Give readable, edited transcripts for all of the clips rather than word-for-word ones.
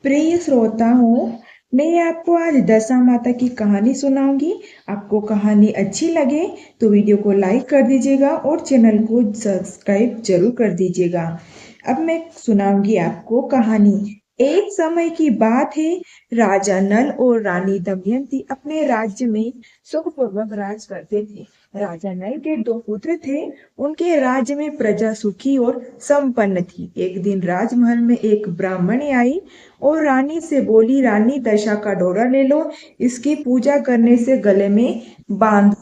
प्रिय श्रोताओं, मैं आपको आज दशा माता की कहानी सुनाऊंगी। आपको कहानी अच्छी लगे तो वीडियो को लाइक कर दीजिएगा और चैनल को सब्सक्राइब जरूर कर दीजिएगा। अब मैं सुनाऊंगी आपको कहानी। एक समय की बात है, राजा नल और रानी दमयंती अपने राज्य में सुखपूर्वक राज करते थे। राजा नल के दो पुत्र थे। उनके राज्य में प्रजा सुखी और संपन्न थी। एक दिन राजमहल में एक ब्राह्मणी आई और रानी से बोली, रानी दशा का डोरा ले लो, इसकी पूजा करने से गले में बांध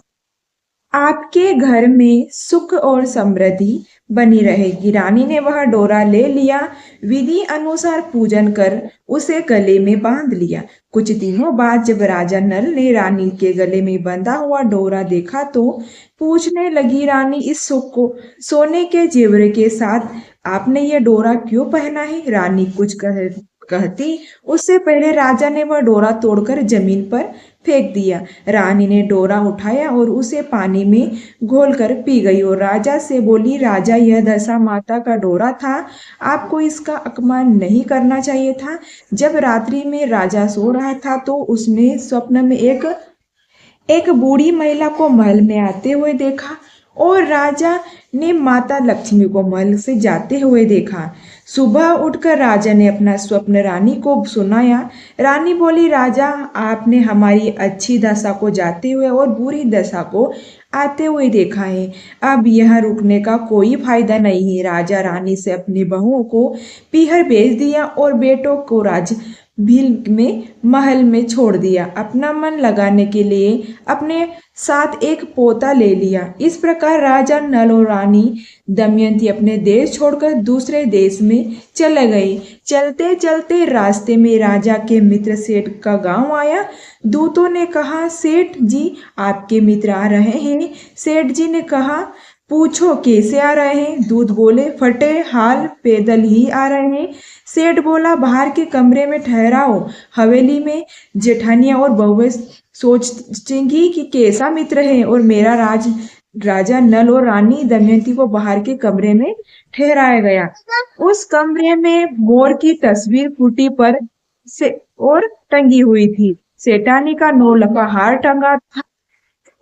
आपके घर में सुख और समृद्धि बनी रहेगी। रानी ने वह डोरा ले लिया, विधि अनुसार पूजन कर उसे गले में बांध लिया। कुछ दिनों बाद जब राजा नल ने रानी के गले में बंधा हुआ डोरा देखा तो पूछने लगी, रानी इस सुख को सोने के जेवर के साथ आपने ये डोरा क्यों पहना है? रानी कुछ कहती उससे पहले राजा ने वह डोरा तोड़कर जमीन पर फेंक दिया। रानी ने डोरा उठाया और उसे पानी में घोलकर पी गई और राजा से बोली, राजा यह दशा माता का डोरा था, आपको इसका अपमान नहीं करना चाहिए था। जब रात्रि में राजा सो रहा था तो उसने स्वप्न में एक बूढ़ी महिला को महल में आते हुए देखा और राजा ने माता लक्ष्मी को महल से जाते हुए देखा। सुबह उठकर राजा ने अपना स्वप्न रानी को सुनाया। रानी बोली, राजा आपने हमारी अच्छी दशा को जाते हुए और बुरी दशा को आते हुए देखा है। अब यह रुकने का कोई फायदा नहीं है। राजा रानी से अपनी बहुओं को पीहर भेज दिया और बेटों को राज भील में महल में छोड़ दिया। अपना मन लगाने के लिए अपने साथ एक पोता ले लिया। इस प्रकार राजा नल और रानी दमयंती अपने देश छोड़कर दूसरे देश में चले गए। चलते चलते रास्ते में राजा के मित्र सेठ का गांव आया। दूतों ने कहा, सेठ जी आपके मित्र आ रहे हैं। सेठ जी ने कहा, पूछो कैसे आ रहे हैं? दूत बोले, फटे हाल पैदल ही आ रहे हैं। सेठ बोला, बाहर के कमरे में ठहराओ। हवेली में जेठानियां और बहुएं सोचेंगी कि कैसा मित्र है। और मेरा राजा नल और रानी दमयंती को बाहर के कमरे में ठहराया गया। उस कमरे में मोर की तस्वीर खूंटी पर से और टंगी हुई थी। सेठानी का 9 लखा हार टंगा था।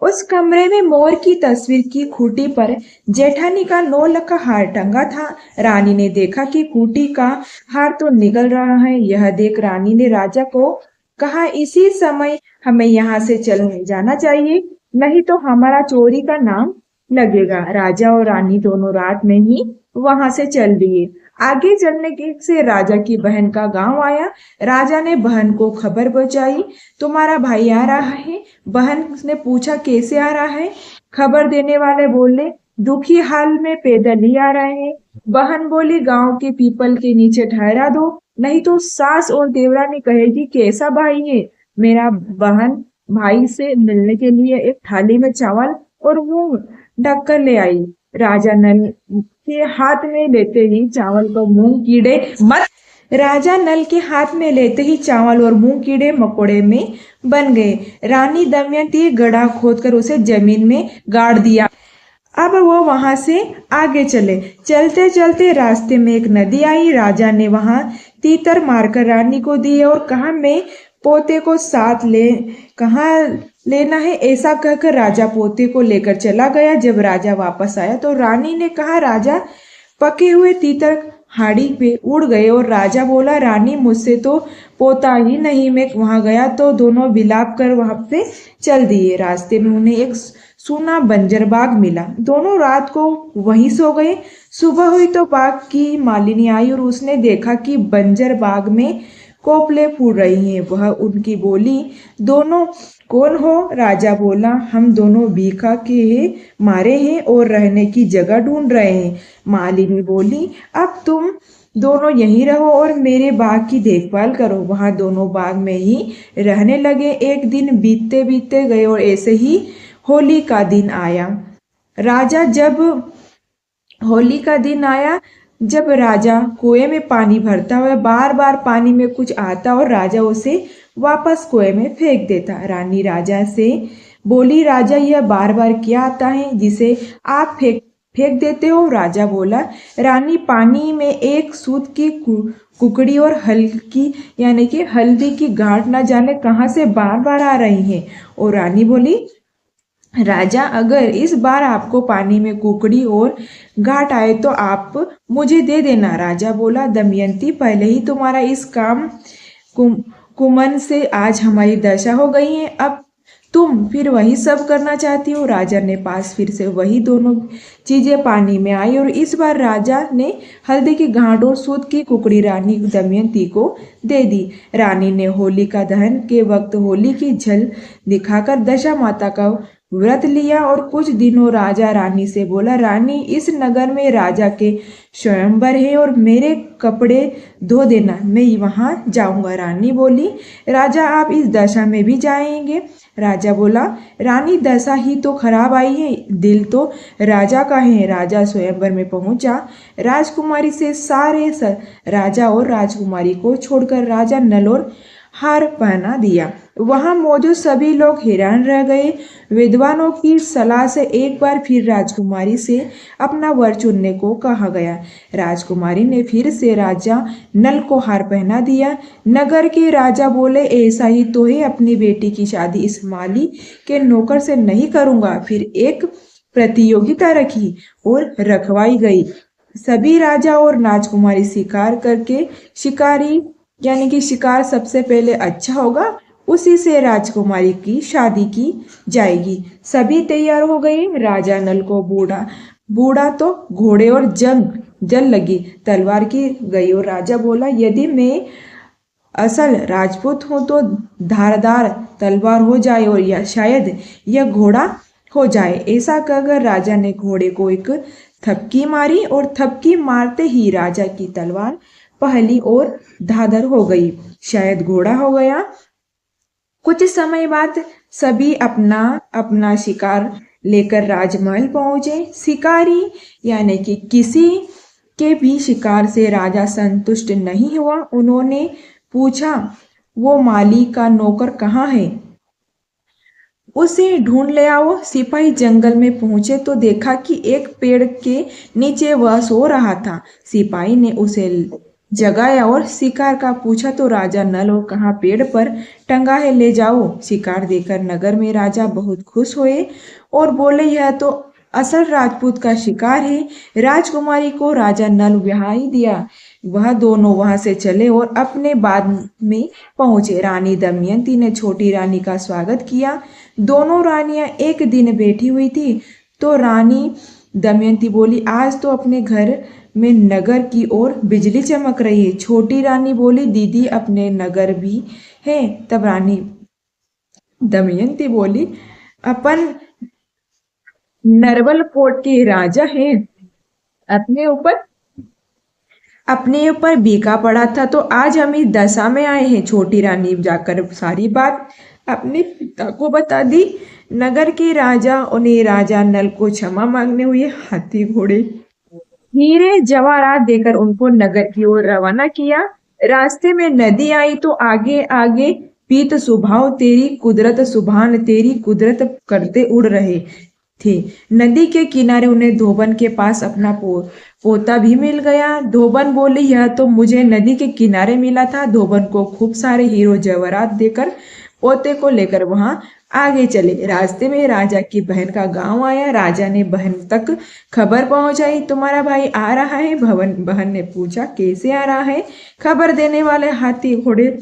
उस कमरे में मोर की तस्वीर की खूंटी पर जेठानी का 9 लखा हार टंगा था। रानी ने देखा कि खूंटी का हार तो निकल रहा है। यह देख रानी ने राजा को कहा, इसी समय हमें यहाँ से चले जाना चाहिए, नहीं तो हमारा चोरी का नाम लगेगा। राजा और रानी दोनों रात में ही वहां से चल दिए। आगे चलने से राजा की बहन का गांव आया। राजा ने बहन को खबर पहुंचाई, तुम्हारा भाई आ रहा है। बहन ने पूछा, कैसे आ रहा है? खबर देने वाले बोले, दुखी हाल में पैदल ही आ रहे हैं। बहन बोली, गांव के पीपल के नीचे ठहरा दो, नहीं तो सास और देवरानी कहेगी कैसा भाई है। मेरा बहन भाई से मिलने के लिए एक थाली में चावल और मुंह ढककर ले आई। राजा नल के हाथ में लेते ही चावल को मूंग कीड़े मत राजा नल के हाथ में लेते ही चावल और मूंग कीड़े मकोड़े में बन गए। रानी दमयंती गड्ढा खोदकर उसे जमीन में गाड़ दिया। अब वो वहां से आगे चले। चलते चलते रास्ते में एक नदी आई। राजा ने वहां तीतर मारकर रानी को दिए और कहा, मैं पोते को साथ कहाँ लेना है? ऐसा कहकर राजा पोते को लेकर चला गया। जब राजा वापस आया तो रानी ने कहा, राजा पके हुए तीतर हाड़ी पे उड़ गए। और राजा बोला, रानी मुझसे तो पोता ही नहीं। मैं वहां गया तो दोनों विलाप कर वहां पे चल दिए। रास्ते में उन्हें एक सूना बंजर बाग मिला। दोनों रात को वहीं सो गए। सुबह हुई तो बाग की मालिनी आई और उसने देखा कि बंजर बाग में कोपले फूल रही हैं। वह उनकी बोली, दोनों कौन हो? राजा बोला, हम दोनों भीखा के मारे हैं और रहने की जगह ढूंढ रहे हैं। मालिनी बोली, अब तुम दोनों यहीं रहो और मेरे बाग की देखभाल करो। वहां दोनों बाग में ही रहने लगे। एक दिन बीतते बीतते गए और ऐसे ही होली का दिन आया। राजा जब होली का दिन आया जब राजा कुएं में पानी भरता हुआ बार बार पानी में कुछ आता और राजा उसे वापस कुएं में फेंक देता। रानी राजा से बोली, राजा यह बार बार क्या आता है जिसे आप फेंक देते हो? राजा बोला, रानी पानी में एक सूत की कुकड़ी और हल्की यानी कि हल्दी की गांठ न जाने कहां से बार बार आ रही है। और रानी बोली, राजा अगर इस बार आपको पानी में कुकड़ी और गांठ आए तो आप मुझे दे देना। राजा बोला, दमयंती पहले ही तुम्हारा इस काम कुमन से आज हमारी दशा हो गई है, अब तुम फिर वही सब करना चाहती हो। राजा ने पास फिर से वही दोनों चीजें पानी में आई और इस बार राजा ने हल्दी की गांठ और सूत की कुकड़ी रानी दमयंती को दे दी। रानी ने होलिका दहन के वक्त होली की झल दिखाकर दशा माता का व्रत लिया और कुछ दिनों राजा रानी से बोला, रानी इस नगर में राजा के स्वयंवर है और मेरे कपड़े धो देना, मैं वहां जाऊंगा। रानी बोली, राजा आप इस दशा में भी जाएंगे? राजा बोला, रानी दशा ही तो खराब आई है, दिल तो राजा का है। राजा स्वयंवर में पहुंचा। राजकुमारी से सारे राजा और राजकुमारी को छोड़कर राजा नल और हार पहना दिया। वहां मौजूद सभी लोग हैरान रह गए। विद्वानों की सलाह से एक बार फिर राजकुमारी से अपना वर चुनने को कहा गया। राजकुमारी ने फिर से राजा नल को हार पहना दिया। नगर के राजा बोले, ऐसा ही तो है, अपनी बेटी की शादी इस माली के नौकर से नहीं करूंगा। फिर एक प्रतियोगिता रखी और रखवाई गई। सभी राजा और राजकुमारी शिकार करके शिकारी यानी कि शिकार सबसे पहले अच्छा होगा उसी से राजकुमारी की शादी की जाएगी। सभी तैयार हो गए। राजा नल को बूढ़ा बूढ़ा तो घोड़े और जल लगी तलवार की गई और राजा बोला, यदि मैं असल राजपूत हूं तो धारदार तलवार हो जाए और या शायद यह घोड़ा हो जाए। ऐसा कहकर राजा ने घोड़े को एक थपकी मारी और थपकी मारते ही राजा की तलवार पहली और धाधर हो गई, शायद घोड़ा हो गया। कुछ समय बाद सभी अपना अपना शिकार लेकर राजमहल पहुंचे। शिकारी यानी कि किसी के भी शिकार से राजा संतुष्ट नहीं हुआ। उन्होंने पूछा, वो माली का नौकर कहाँ है? उसे ढूंढ ले आओ। सिपाही जंगल में पहुंचे तो देखा कि एक पेड़ के नीचे वह सो रहा था। सिपाही ने उसे जगाया और शिकार का पूछा तो राजा नल और कहा, पेड़ पर टंगा है, ले जाओ। शिकार देकर नगर में राजा बहुत खुश हुए और बोले, यह तो असल राजपूत का शिकार है। राजकुमारी को राजा नल ब्याह दिया। वह दोनों वहां से चले और अपने बाग में पहुंचे। रानी दमयंती ने छोटी रानी का स्वागत किया। दोनों रानियां एक दिन बैठी हुई थी तो रानी दमयंती बोली, आज तो अपने घर में नगर की ओर बिजली चमक रही है। छोटी रानी बोली, दीदी अपने नगर भी है। तब रानी दमयंती बोली, अपन नरवल कोट के राजा हैं, अपने ऊपर बीका पड़ा था तो आज हम इस दशा में आए हैं। छोटी रानी जाकर सारी बात अपने पिता को बता दी। नगर के राजा उन्हें राजा नल को क्षमा मांगने हुए हाथी घोड़े हीरे जवाहरात देकर उनको नगर की ओर रवाना किया। रास्ते में नदी आई तो आगे आगे पीत स्वभाव तेरी कुदरत सुभान तेरी कुदरत करते उड़ रहे थे। नदी के किनारे उन्हें धोबन के पास अपना पोता भी मिल गया। धोबन बोली, यह तो मुझे नदी के किनारे मिला था। धोबन को खूब सारे हीरो जवाहरात देकर पोते को लेकर वहां आगे चले। रास्ते में राजा की बहन का गांव आया। राजा ने बहन तक खबर पहुंचाई, तुम्हारा भाई आ रहा है। बहन ने पूछा, कैसे आ रहा है? खबर देने वाले हाथी घोड़े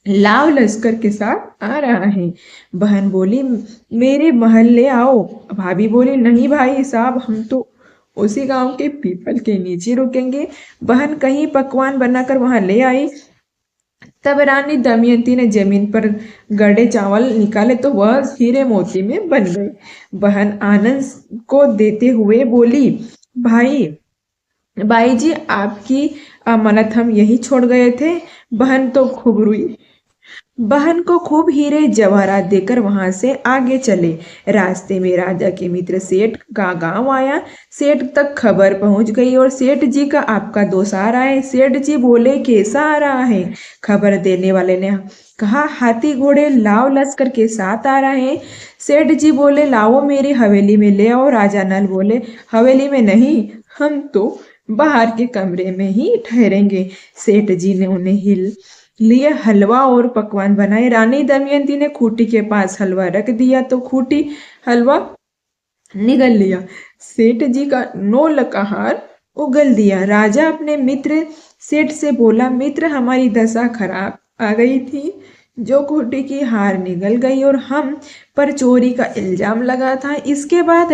लाव लश्कर के साथ आ रहा है। बहन बोली, मेरे महल ले आओ। भाभी बोली, नहीं भाई साहब, हम तो उसी गांव के पीपल के नीचे रुकेंगे। बहन कहीं पकवान बनाकर वहां ले आई। तब रानी दमयंती ने जमीन पर गड़े चावल निकाले तो वह हीरे मोती में बन गए। बहन आनंद को देते हुए बोली, भाई जी, आपकी अमानत हम यही छोड़ गए थे। बहन तो खूब रोई बहन को खूब हीरे जवाहरात देकर वहां से आगे चले। रास्ते में राजा के मित्र सेठ का गांव आया। सेठ तक खबर पहुंच गई और सेठ जी का आपका दोस्त आ रहा है। सेठ जी बोले कैसा आ रहा है? खबर देने वाले ने कहा हाथी घोड़े लाव लश्कर के साथ आ रहे हैं। सेठ जी बोले लाओ मेरी हवेली में ले आओ। राजा नल बोले हवेली में नहीं, हम तो बाहर के कमरे में ही ठहरेंगे। सेठ जी ने उन्हें हिल लिए हलवा और पकवान बनाए। रानी दमयंती ने खूंटी के पास हलवा रख दिया तो खूंटी हलवा निगल लिया। सेठ जी का नौलखहार उगल दिया। राजा अपने मित्र सेठ से बोला मित्र हमारी दशा खराब आ गई थी। जो खूंटी की हार निगल गई और हम पर चोरी का इल्जाम लगा था। इसके बाद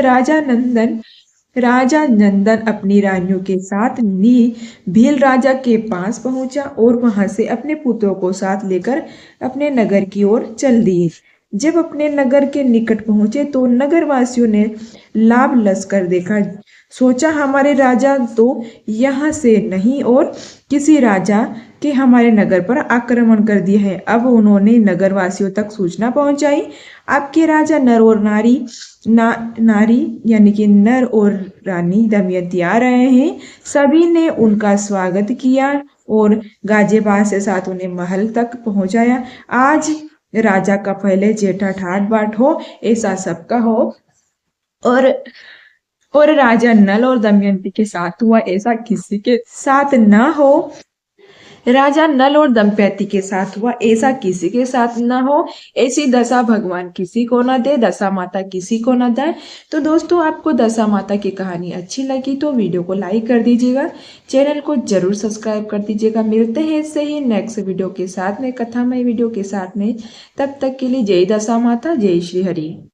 राजा नंदन अपनी रानियों के साथ भील राजा के पास पहुंचा और वहां से अपने पुत्रों को साथ लेकर अपने नगर की ओर चल दिए। जब अपने नगर के निकट पहुंचे तो नगरवासियों ने लाभ लश्कर देखा। सोचा हमारे राजा तो यहाँ से नहीं और किसी राजा के हमारे नगर पर आक्रमण कर दिया है। अब उन्होंने नगरवासियों तक सूचना पहुंचाई। आपके राजा नर और नारी यानी कि नर और रानी दमयंती आ रहे हैं। सभी ने उनका स्वागत किया और गाजे बाज से साथ उन्हें महल तक पहुंचाया। आज राजा का पहले जेठा ठाट बाट हो, ऐसा सबका हो। और राजा नल और दमयंती के साथ हुआ ऐसा किसी के साथ ना हो। राजा नल और दंपति के साथ हुआ ऐसा किसी के साथ ना हो। ऐसी दशा भगवान किसी को ना दे, दशा माता किसी को ना दे। तो दोस्तों आपको दशा माता की कहानी अच्छी लगी तो वीडियो को लाइक कर दीजिएगा, चैनल को जरूर सब्सक्राइब कर दीजिएगा। मिलते हैं इससे ही नेक्स्ट वीडियो के साथ में, कथामय वीडियो के साथ में। तब तक के लिए जय दशा माता, जय श्री हरि।